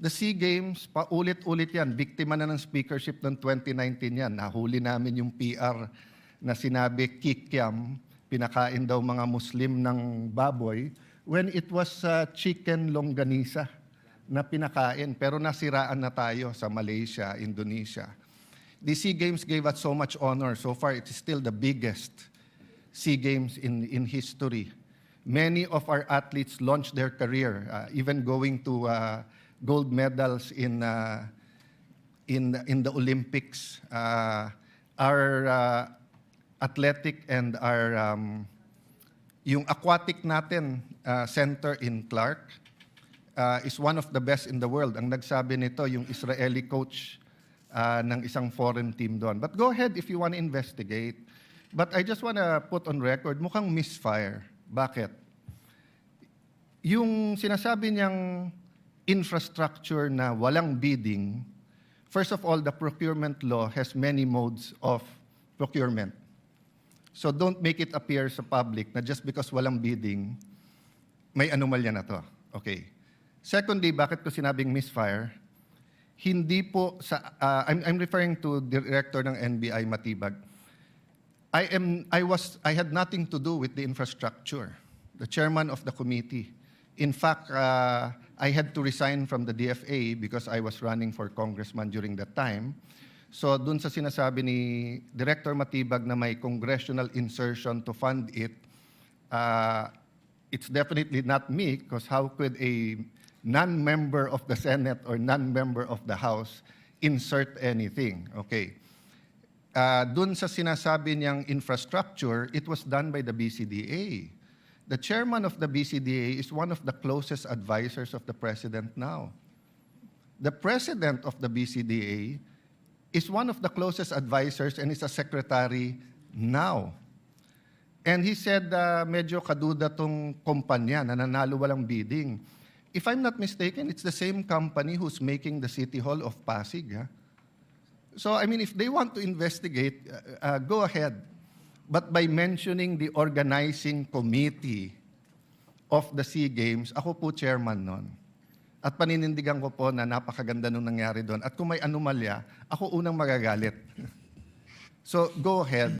The SEA Games, paulit-ulit yan. Biktima na ng speakership ng 2019 yan. Nahuli namin yung PR na sinabi kikiam, pinakain daw mga Muslim ng baboy, when it was chicken longganisa na pinakain. Pero nasiraan na tayo sa Malaysia, Indonesia. The SEA Games gave us so much honor. So far, it is still the biggest SEA Games in history. Many of our athletes launched their career, even going to gold medals in the Olympics. Our athletic and our yung aquatic natin center in Clark is one of the best in the world. Ang nagsabi nito yung Israeli coach ng isang foreign team doon. But go ahead if you want to investigate. But I just want to put on record, mukhang misfire. Bakit? Yung sinasabi niyang infrastructure na walang bidding, first of all, the procurement law has many modes of procurement. So don't make it appear sa public na just because walang bidding, may anomalya na to. Okay. Secondly, bakit ko sinabing misfire? Hindi po sa I'm referring to Director ng NBI Matibag. I had nothing to do with the infrastructure. The chairman of the committee. In fact, I had to resign from the DFA because I was running for congressman during that time. So dun sa sinasabi ni Director Matibag na may congressional insertion to fund it, it's definitely not me because how could a non-member of the Senate or non-member of the House insert anything? Okay. Dun sa sinasabi niyang infrastructure, it was done by the BCDA. The chairman of the BCDA is one of the closest advisors of the president now. The president of the BCDA is one of the closest advisors and is a secretary now. And he said, medyo kaduda tong kumpanya na nanalo walang bidding. If I'm not mistaken, it's the same company who's making the City Hall of Pasig. Huh? So, I mean, if they want to investigate, go ahead. But by mentioning the organizing committee of the SEA Games, ako po chairman nun. At paninindigan ko po na napakaganda nung nangyari doon. At kung may anomalya, ako unang magagalit. So, go ahead.